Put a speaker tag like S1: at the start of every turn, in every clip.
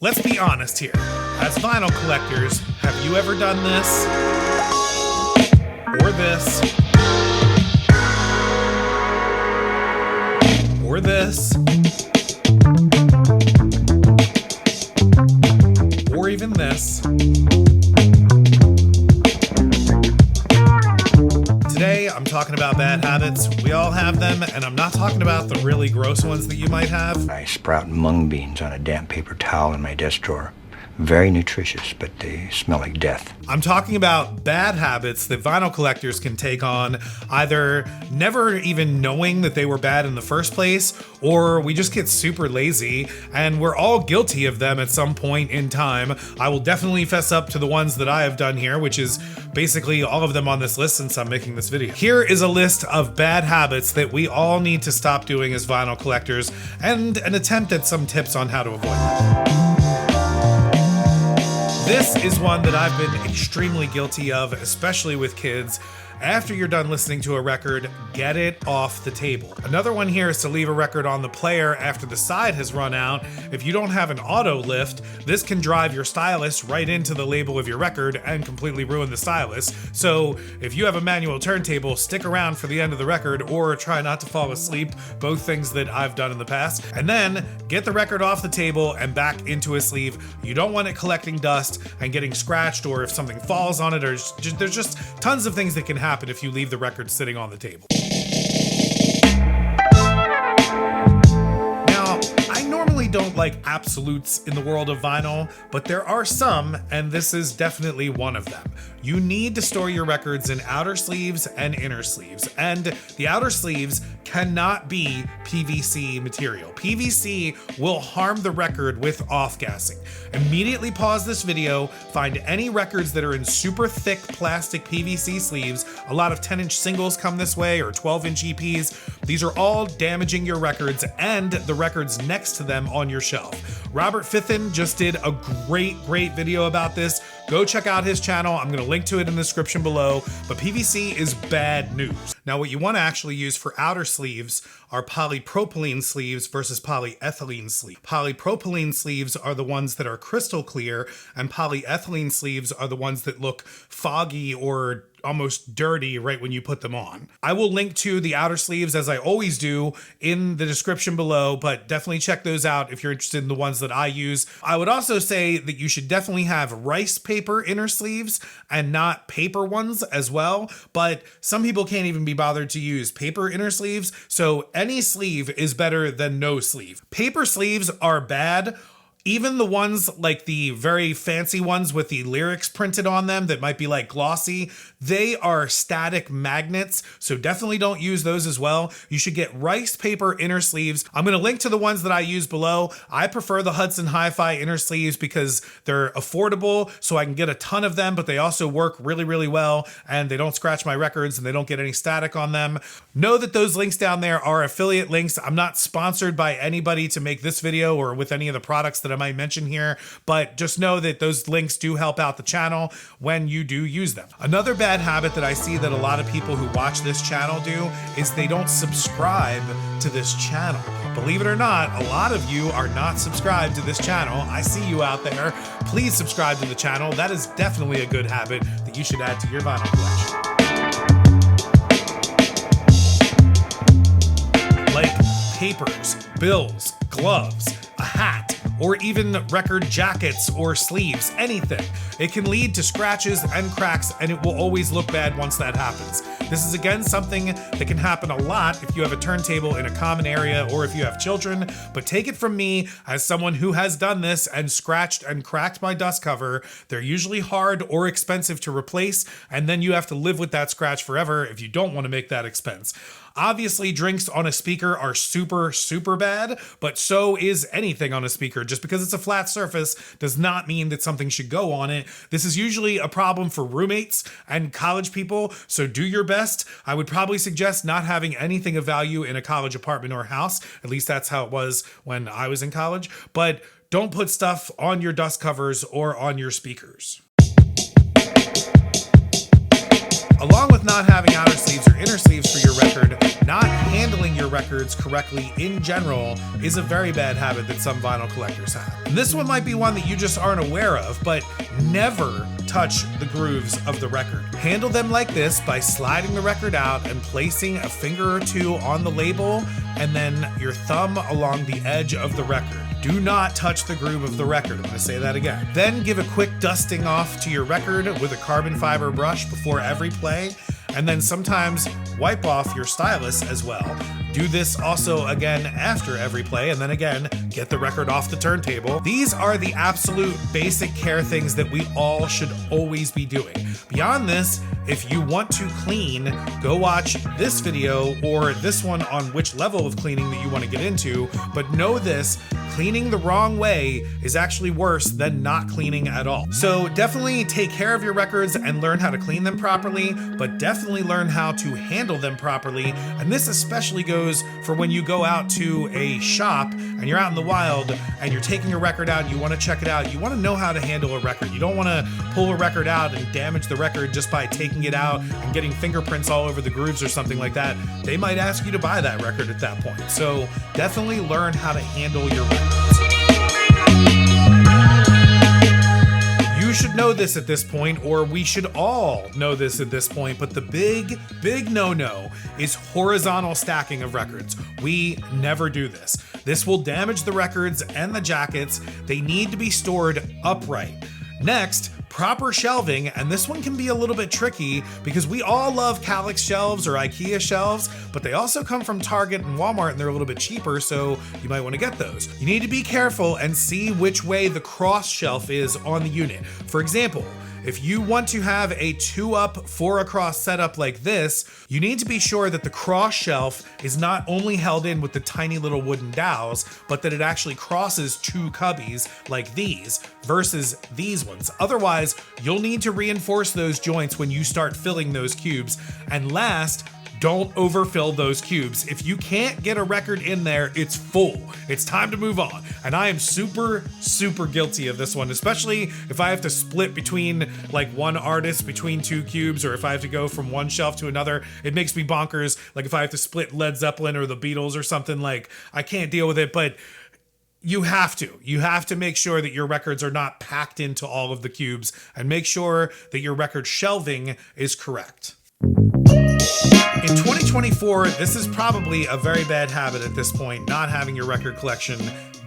S1: Let's be honest here. As vinyl collectors, have you ever done this? Or this? Or this? Or even this? Today, I'm talking about bad habits. We all have them, and I'm not talking about the really gross ones that you might have.
S2: I sprout mung beans on a damp paper towel in my desk drawer. Very nutritious, but they smell like death.
S1: I'm talking about bad habits that vinyl collectors can take on, either never even knowing that they were bad in the first place, or we just get super lazy, and we're all guilty of them at some point in time. I will definitely fess up to the ones that I have done here, which is basically all of them on this list since I'm making this video. Here is a list of bad habits that we all need to stop doing as vinyl collectors, and an attempt at some tips on how to avoid them. This is one that I've been extremely guilty of, especially with kids. After you're done listening to a record, get it off the table. Another one here is to leave a record on the player after the side has run out. If you don't have an auto lift, this can drive your stylus right into the label of your record and completely ruin the stylus. So if you have a manual turntable, stick around for the end of the record or try not to fall asleep, both things that I've done in the past. And then get the record off the table and back into a sleeve. You don't want it collecting dust and getting scratched, or if something falls on it, or there's just tons of things that can happen if you leave the record sitting on the table. Now, I normally don't like absolutes in the world of vinyl, but there are some, and this is definitely one of them. You need to store your records in outer sleeves and inner sleeves, and the outer sleeves cannot be PVC material. PVC will harm the record with off-gassing. Immediately pause this video, find any records that are in super thick plastic PVC sleeves. A lot of 10-inch singles come this way, or 12-inch EPs. These are all damaging your records and the records next to them on your shelf. Robert Fithen just did a great video about this. Go check out his channel. I'm gonna link to it in the description below, but PVC is bad news. Now, what you want to actually use for outer sleeves are polypropylene sleeves versus polyethylene sleeves. Polypropylene sleeves are the ones that are crystal clear, and polyethylene sleeves are the ones that look foggy or almost dirty right when you put them on. I will link to the outer sleeves, as I always do, in the description below, but definitely check those out if you're interested in the ones that I use. I would also say that you should definitely have rice paper inner sleeves and not paper ones as well, but some people can't even be bothered to use paper inner sleeves, so any sleeve is better than no sleeve. Paper sleeves are bad. Even the ones like the very fancy ones with the lyrics printed on them that might be like glossy, they are static magnets, so definitely don't use those as well. You should get rice paper inner sleeves. I'm going to link to the ones that I use below. I prefer the Hudson Hi-Fi inner sleeves because they're affordable, so I can get a ton of them, but they also work really well, and they don't scratch my records and they don't get any static on them. Know that those links down there are affiliate links. I'm not sponsored by anybody to make this video or with any of the products that I might mention here, but just know that those links do help out the channel when you do use them. Another bad habit that I see that a lot of people who watch this channel do is they don't subscribe to this channel. Believe it or not, a lot of you are not subscribed to this channel. I see you out there. Please subscribe to the channel. That is definitely a good habit that you should add to your vinyl collection. Like papers, bills, gloves, a hat, or even record jackets or sleeves, anything. It can lead to scratches and cracks, and it will always look bad once that happens. This is again something that can happen a lot if you have a turntable in a common area or if you have children, but take it from me as someone who has done this and scratched and cracked my dust cover. They're usually hard or expensive to replace, and then you have to live with that scratch forever if you don't want to make that expense. Obviously, drinks on a speaker are super bad, but so is anything on a speaker. Just because it's a flat surface does not mean that something should go on it. This is usually a problem for roommates and college people, so do your best. I would probably suggest not having anything of value in a college apartment or house. At least that's how it was when I was in college. But don't put stuff on your dust covers or on your speakers. Along with not having outer sleeves or inner sleeves for your record, not handling your records correctly in general is a very bad habit that some vinyl collectors have. And this one might be one that you just aren't aware of, but never touch the grooves of the record. Handle them like this by sliding the record out and placing a finger or two on the label and then your thumb along the edge of the record. Do not touch the groove of the record. I'm going to say that again. Then give a quick dusting off to your record with a carbon fiber brush before every play, and then sometimes wipe off your stylus as well. Do this also again after every play, and then again, get the record off the turntable. These are the absolute basic care things that we all should always be doing. Beyond this, if you want to clean, go watch this video or this one on which level of cleaning that you want to get into, but know this, cleaning the wrong way is actually worse than not cleaning at all. So definitely take care of your records and learn how to clean them properly, but definitely learn how to handle them properly. And this especially goes for when you go out to a shop and you're out in the wild and you're taking a record out and you want to check it out. You want to know how to handle a record. You don't want to pull a record out and damage the record just by taking it out and getting fingerprints all over the grooves or something like that. They might ask you to buy that record at that point. So definitely learn how to handle your records. You should know this at this point, or we should all know this at this point, but the big no-no is horizontal stacking of records. We never do this. This will damage the records and the jackets. They need to be stored upright. Next, proper shelving, and this one can be a little bit tricky because we all love Kallax shelves or IKEA shelves, but they also come from Target and Walmart and they're a little bit cheaper, so you might want to get those. You need to be careful and see which way the cross shelf is on the unit. For example, if you want to have a 2-up, 4-across setup like this, you need to be sure that the cross shelf is not only held in with the tiny little wooden dowels, but that it actually crosses 2 cubbies like these versus these ones. Otherwise, you'll need to reinforce those joints when you start filling those cubes. And last, don't overfill those cubes. If you can't get a record in there, it's full. It's time to move on. And I am super guilty of this one, especially if I have to split between like one artist between 2 cubes, or if I have to go from one shelf to another. It makes me bonkers. Like if I have to split Led Zeppelin or the Beatles or something, like I can't deal with it, but you have to make sure that your records are not packed into all of the cubes, and make sure that your record shelving is correct. In 2024, this is probably a very bad habit at this point, not having your record collection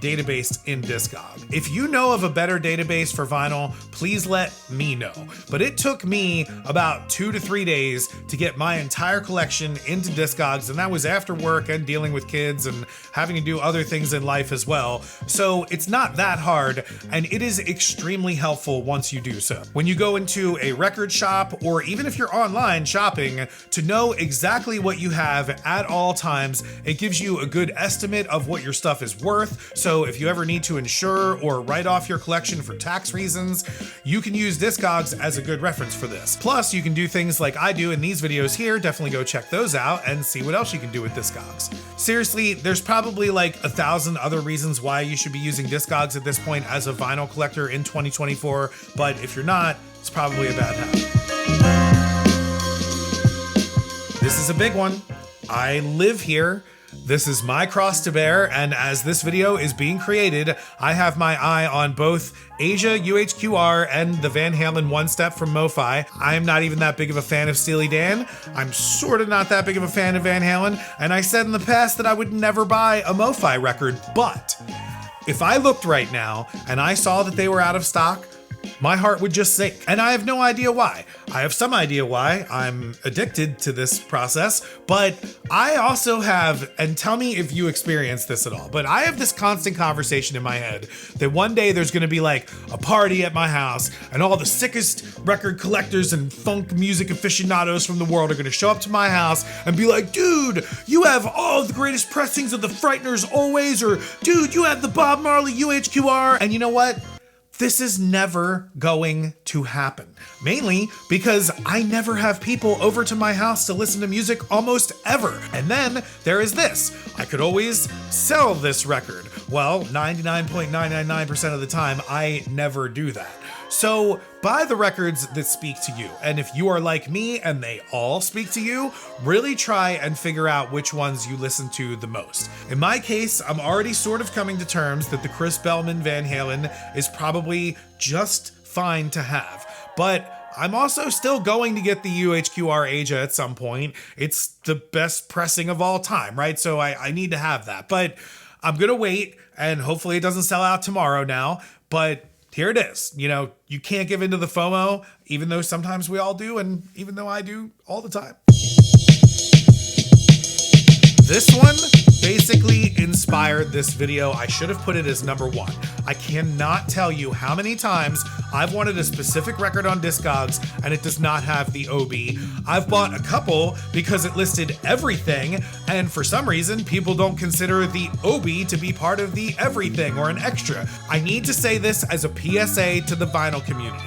S1: databased in Discogs. If you know of a better database for vinyl, please let me know. But it took me about 2 to 3 days to get my entire collection into Discogs, and that was after work and dealing with kids and having to do other things in life as well. So it's not that hard, and it is extremely helpful once you do so. When you go into a record shop, or even if you're online shopping, to know exactly what you have at all times, it gives you a good estimate of what your stuff is worth. So if you ever need to insure or write off your collection for tax reasons, you can use Discogs as a good reference for this. Plus, you can do things like I do in these videos here. Definitely go check those out and see what else you can do with Discogs. Seriously, there's probably like 1,000 other reasons why you should be using Discogs at this point as a vinyl collector in 2024, but if you're not, it's probably a bad habit. This is a big one. I live here. This is my cross to bear, and as this video is being created, I have my eye on both Asia UHQR and the Van Halen One Step from MoFi. I am not even that big of a fan of Steely Dan. I'm sort of not that big of a fan of Van Halen, and I said in the past that I would never buy a MoFi record, but if I looked right now and I saw that they were out of stock, my heart would just sink. And I have no idea why. I have some idea why. I'm addicted to this process, but I also have, and tell me if you experience this at all, but I have this constant conversation in my head that one day there's gonna be like a party at my house and all the sickest record collectors and funk music aficionados from the world are gonna show up to my house and be like, dude, you have all the greatest pressings of the Frighteners always, or dude, you have the Bob Marley UHQR. And you know what? This is never going to happen. Mainly because I never have people over to my house to listen to music almost ever. And then there is this. I could always sell this record. Well, 99.999% of the time, I never do that. So buy the records that speak to you. And if you are like me and they all speak to you, really try and figure out which ones you listen to the most. In my case, I'm already sort of coming to terms that the Chris Bellman Van Halen is probably just fine to have. But I'm also still going to get the UHQR Asia at some point. It's the best pressing of all time, right? So I need to have that. But I'm going to wait, and hopefully it doesn't sell out tomorrow now. But here it is. You know, you can't give into the FOMO, even though sometimes we all do, and even though I do all the time. This one basically inspired this video. I should have put it as number 1. I cannot tell you how many times I've wanted a specific record on Discogs and it does not have the OB. I've bought a couple because it listed everything, and for some reason people don't consider the OB to be part of the everything or an extra. I need to say this as a PSA to the vinyl community.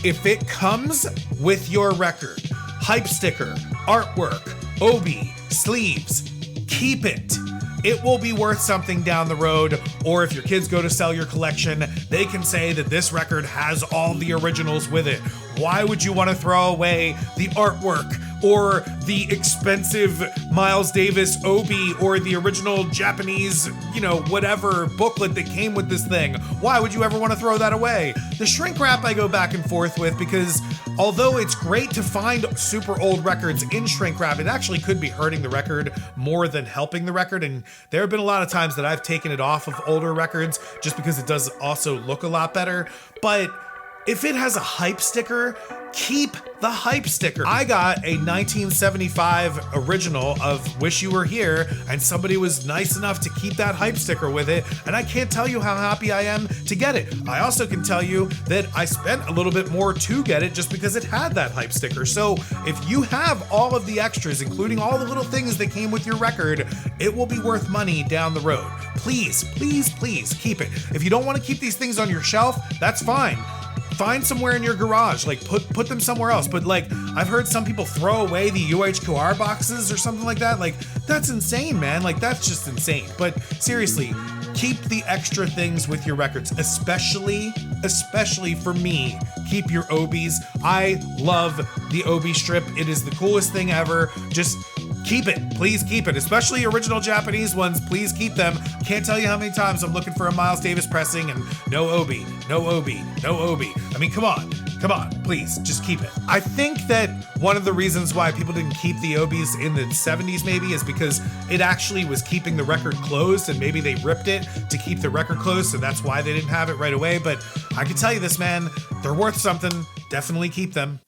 S1: If it comes with your record, hype sticker, artwork, OB, sleeves, keep it. It will be worth something down the road, or if your kids go to sell your collection, they can say that this record has all the originals with it. Why would you want to throw away the artwork or the expensive Miles Davis OB or the original Japanese, whatever booklet that came with this thing? Why would you ever want to throw that away? The shrink wrap I go back and forth with because although it's great to find super old records in shrink wrap, it actually could be hurting the record more than helping the record. And there have been a lot of times that I've taken it off of older records just because it does also look a lot better. But if it has a hype sticker, keep the hype sticker. I got a 1975 original of Wish You Were Here, and somebody was nice enough to keep that hype sticker with it, and I can't tell you how happy I am to get it. I also can tell you that I spent a little bit more to get it just because it had that hype sticker. So if you have all of the extras, including all the little things that came with your record, it will be worth money down the road. Please, please, please keep it. If you don't want to keep these things on your shelf, that's fine. Find somewhere in your garage, like put them somewhere else. But like, I've heard some people throw away the UHQR boxes or something like that. Like, that's insane, man. Like, that's just insane. But seriously, keep the extra things with your records, especially for me, keep your OBs. I love the OB strip. It is the coolest thing ever. Just keep it. Please keep it. Especially original Japanese ones. Please keep them. Can't tell you how many times I'm looking for a Miles Davis pressing and no OB, no OB, no OB. I mean, come on, please, just keep it. I think that one of the reasons why people didn't keep the OBs in the 70s maybe is because it actually was keeping the record closed, and maybe they ripped it to keep the record closed, so that's why they didn't have it right away. But I can tell you this, man, they're worth something. Definitely keep them.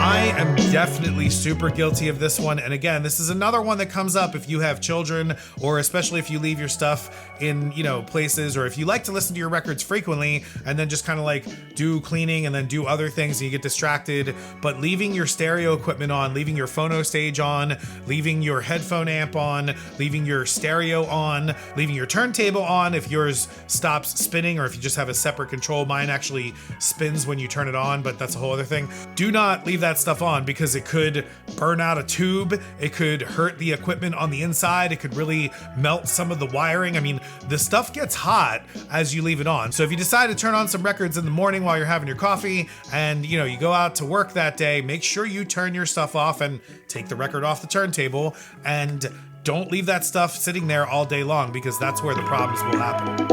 S1: I am definitely super guilty of this one. And again, this is another one that comes up if you have children, or especially if you leave your stuff in, places, or if you like to listen to your records frequently and then just kind of like do cleaning and then do other things and you get distracted. But leaving your stereo equipment on, leaving your phono stage on, leaving your headphone amp on, leaving your stereo on, leaving your turntable on if yours stops spinning, or if you just have a separate control. Mine actually spins when you turn it on, but that's a whole other thing. Do not leave that stuff on because it could burn out a tube. It could hurt the equipment on the inside. It could really melt some of the wiring. I mean, the stuff gets hot as you leave it on. So if you decide to turn on some records in the morning while you're having your coffee and you go out to work that day, make sure you turn your stuff off and take the record off the turntable, and don't leave that stuff sitting there all day long because that's where the problems will happen.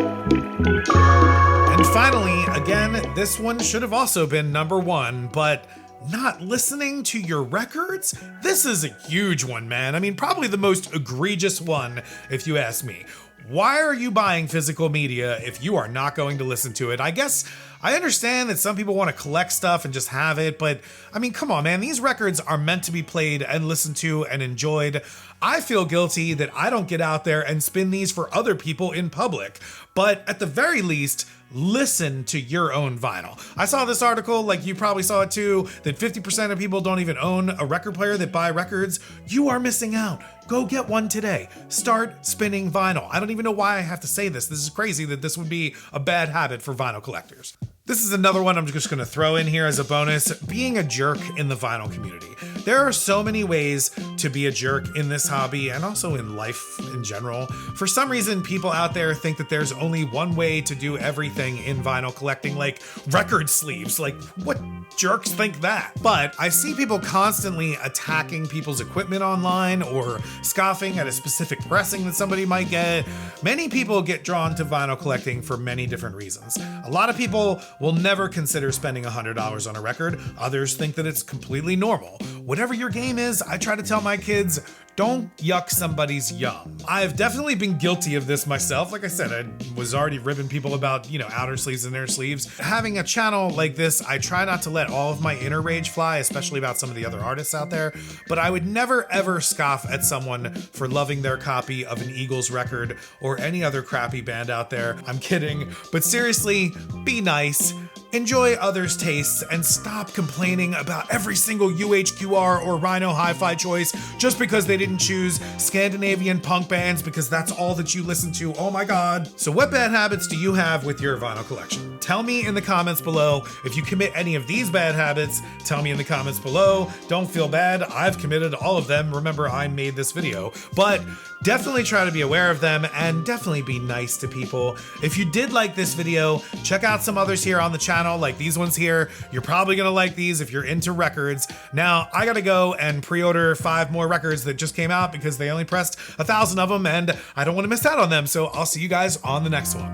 S1: And finally, again, this one should have also been number 1, but not listening to your records? This is a huge one, man. I mean, probably the most egregious one, if you ask me. Why are you buying physical media if you are not going to listen to it? I guess I understand that some people want to collect stuff and just have it, but I mean, come on, man. These records are meant to be played and listened to and enjoyed. I feel guilty that I don't get out there and spin these for other people in public, but at the very least, listen to your own vinyl. I saw this article, like you probably saw it too, that 50% of people don't even own a record player that buy records. You are missing out. Go get one today. Start spinning vinyl. I don't even know why I have to say this. This is crazy that this would be a bad habit for vinyl collectors. This is another one I'm just gonna throw in here as a bonus, being a jerk in the vinyl community. There are so many ways to be a jerk in this hobby and also in life in general. For some reason, people out there think that there's only one way to do everything in vinyl collecting, like record sleeves. Like, what jerks think that? But I see people constantly attacking people's equipment online or scoffing at a specific pressing that somebody might get. Many people get drawn to vinyl collecting for many different reasons. A lot of people will never consider spending $100 on a record. Others think that it's completely normal. Whatever your game is, I try to tell my kids, don't yuck somebody's yum. I've definitely been guilty of this myself. Like I said, I was already ribbing people about, outer sleeves and inner sleeves. Having a channel like this, I try not to let all of my inner rage fly, especially about some of the other artists out there, but I would never ever scoff at someone for loving their copy of an Eagles record or any other crappy band out there. I'm kidding, but seriously, be nice. Enjoy others' tastes and stop complaining about every single UHQR or Rhino hi-fi choice just because they didn't choose Scandinavian punk bands because that's all that you listen to. Oh my God. So what bad habits do you have with your vinyl collection? Tell me in the comments below. If you commit any of these bad habits, tell me in the comments below. Don't feel bad. I've committed all of them. Remember, I made this video, but definitely try to be aware of them and definitely be nice to people. If you did like this video, check out some others here on the channel, like these ones here. You're probably gonna like these if you're into records. Now, I gotta go and pre-order 5 more records that just came out because they only pressed 1,000 of them and I don't wanna miss out on them. So I'll see you guys on the next one.